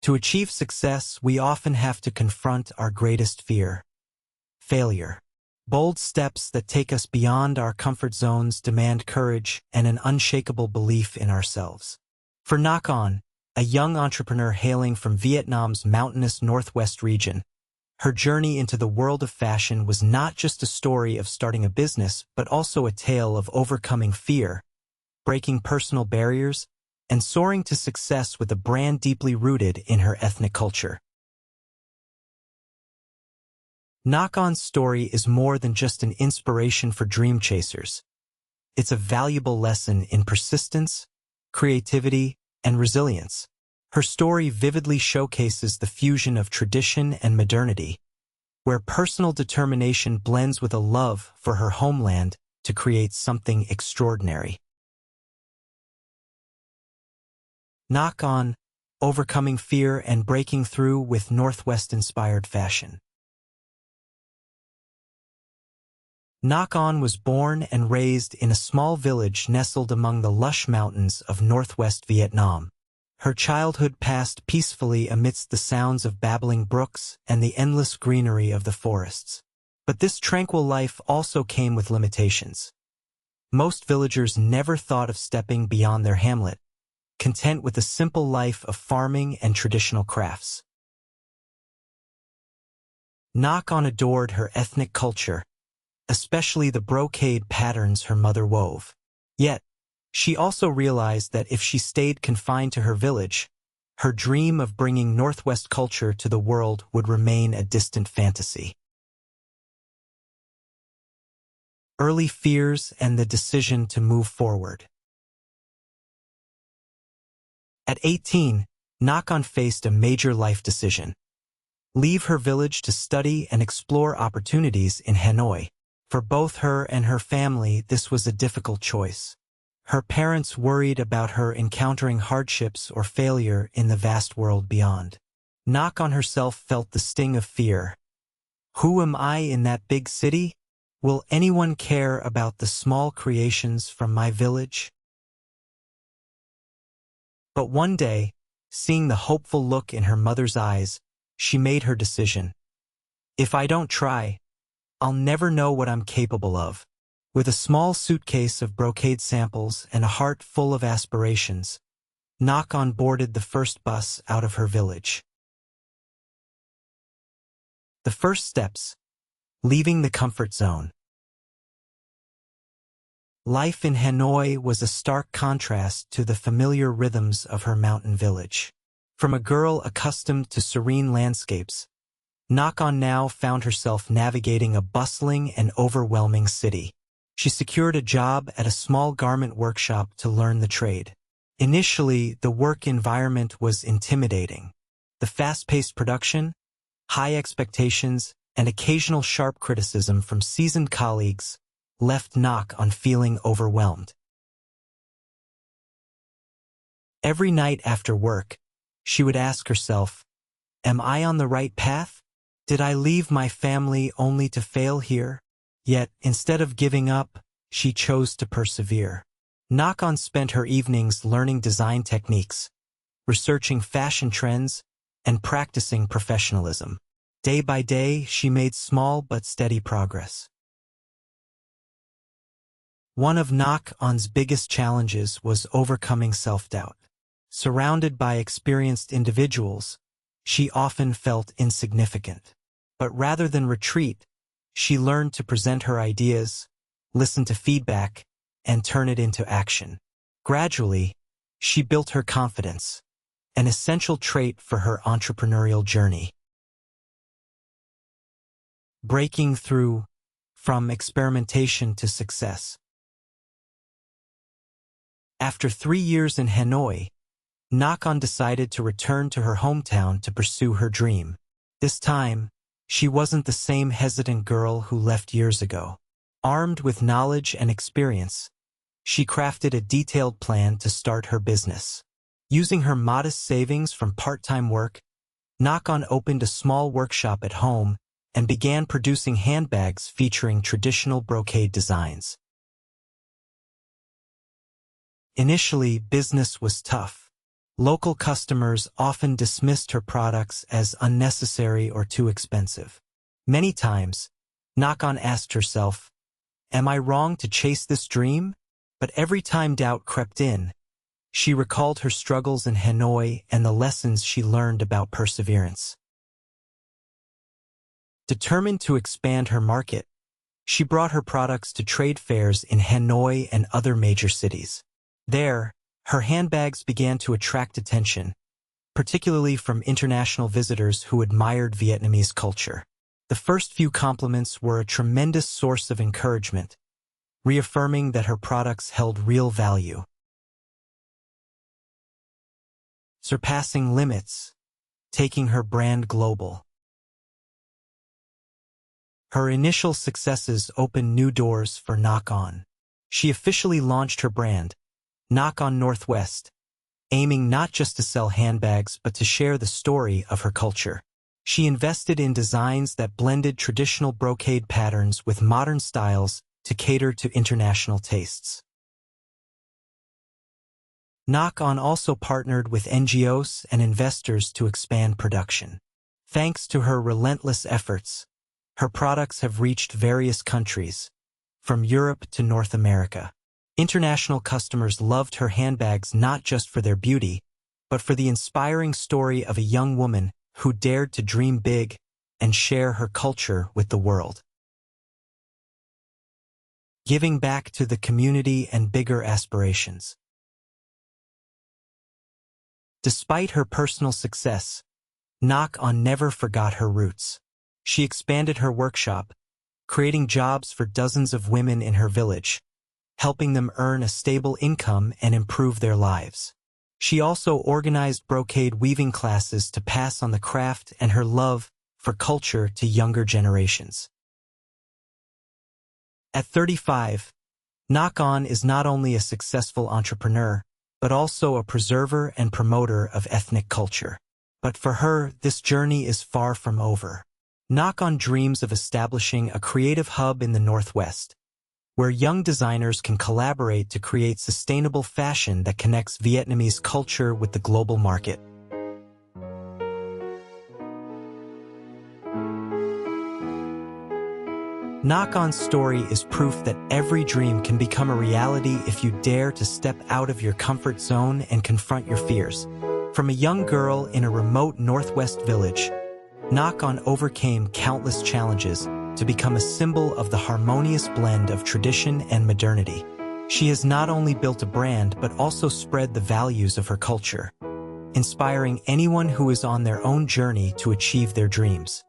To achieve success, we often have to confront our greatest fear: failure. Bold steps that take us beyond our comfort zones demand courage and an unshakable belief in ourselves. For Nakhon, a young entrepreneur hailing from Vietnam's mountainous northwest region, her journey into the world of fashion was not just a story of starting a business, but also a tale of overcoming fear, breaking personal barriers, and soaring to success with a brand deeply rooted in her ethnic culture. Nakhon's story is more than just an inspiration for dream chasers. It's a valuable lesson in persistence, creativity, and resilience. Her story vividly showcases the fusion of tradition and modernity, where personal determination blends with a love for her homeland to create something extraordinary. Nakhon, overcoming fear and breaking through with Northwest-inspired fashion. Nakhon was born and raised in a small village nestled among the lush mountains of northwest Vietnam. Her childhood passed peacefully amidst the sounds of babbling brooks and the endless greenery of the forests. But this tranquil life also came with limitations. Most villagers never thought of stepping beyond their hamlet, content with a simple life of farming and traditional crafts. Nakhon adored her ethnic culture, especially the brocade patterns her mother wove. Yet, she also realized that if she stayed confined to her village, her dream of bringing Northwest culture to the world would remain a distant fantasy. Early fears and the decision to move forward. At 18, Nakhon faced a major life decision: leave her village to study and explore opportunities in Hanoi. For both her and her family, this was a difficult choice. Her parents worried about her encountering hardships or failure in the vast world beyond. Nakhon herself felt the sting of fear. Who am I in that big city? Will anyone care about the small creations from my village? But one day, seeing the hopeful look in her mother's eyes, she made her decision. If I don't try, I'll never know what I'm capable of. With a small suitcase of brocade samples and a heart full of aspirations, Nakhon boarded the first bus out of her village. The first steps: leaving the comfort zone. Life in Hanoi was a stark contrast to the familiar rhythms of her mountain village. From a girl accustomed to serene landscapes, Nakhon now found herself navigating a bustling and overwhelming city. She secured a job at a small garment workshop to learn the trade. Initially, the work environment was intimidating. The fast-paced production, high expectations, and occasional sharp criticism from seasoned colleagues left Nakhon feeling overwhelmed. Every night after work, she would ask herself, "Am I on the right path? Did I leave my family only to fail here?" Yet, instead of giving up, she chose to persevere. Nakhon spent her evenings learning design techniques, researching fashion trends, and practicing professionalism. Day by day, she made small but steady progress. One of Nakhon's biggest challenges was overcoming self-doubt. Surrounded by experienced individuals, she often felt insignificant. But rather than retreat, she learned to present her ideas, listen to feedback, and turn it into action. Gradually, she built her confidence, an essential trait for her entrepreneurial journey. Breaking through from experimentation to success. After 3 years in Hanoi, Nakhon decided to return to her hometown to pursue her dream. This time, she wasn't the same hesitant girl who left years ago. Armed with knowledge and experience, she crafted a detailed plan to start her business. Using her modest savings from part-time work, Nakhon opened a small workshop at home and began producing handbags featuring traditional brocade designs. Initially, business was tough. Local customers often dismissed her products as unnecessary or too expensive. Many times, Nakhon asked herself, "Am I wrong to chase this dream?" But every time doubt crept in, she recalled her struggles in Hanoi and the lessons she learned about perseverance. Determined to expand her market, she brought her products to trade fairs in Hanoi and other major cities. There, her handbags began to attract attention, particularly from international visitors who admired Vietnamese culture. The first few compliments were a tremendous source of encouragement, reaffirming that her products held real value. Surpassing limits, taking her brand global. Her initial successes opened new doors for Nakhon. She officially launched her brand, Nakhon Northwest, aiming not just to sell handbags but to share the story of her culture. She invested in designs that blended traditional brocade patterns with modern styles to cater to international tastes. Nakhon also partnered with NGOs and investors to expand production. Thanks to her relentless efforts, her products have reached various countries, from Europe to North America. International customers loved her handbags not just for their beauty, but for the inspiring story of a young woman who dared to dream big and share her culture with the world. Giving back to the community and bigger aspirations. Despite her personal success, Nakhon never forgot her roots. She expanded her workshop, creating jobs for dozens of women in her village, helping them earn a stable income and improve their lives. She also organized brocade weaving classes to pass on the craft and her love for culture to younger generations. At 35, Nakhon is not only a successful entrepreneur, but also a preserver and promoter of ethnic culture. But for her, this journey is far from over. Nakhon dreams of establishing a creative hub in the Northwest, where young designers can collaborate to create sustainable fashion that connects Vietnamese culture with the global market. Nakhon's story is proof that every dream can become a reality if you dare to step out of your comfort zone and confront your fears. From a young girl in a remote Northwest village, Nakhon overcame countless challenges to become a symbol of the harmonious blend of tradition and modernity. She has not only built a brand but also spread the values of her culture, inspiring anyone who is on their own journey to achieve their dreams.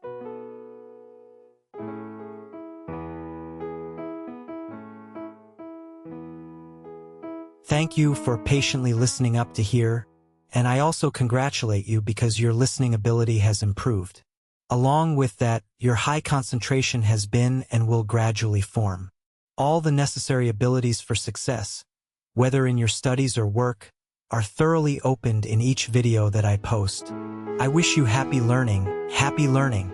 Thank you for patiently listening up to here, and I also congratulate you because your listening ability has improved. Along with that, your high concentration has been and will gradually form. All the necessary abilities for success, whether in your studies or work, are thoroughly opened in each video that I post. I wish you happy learning, happy learning.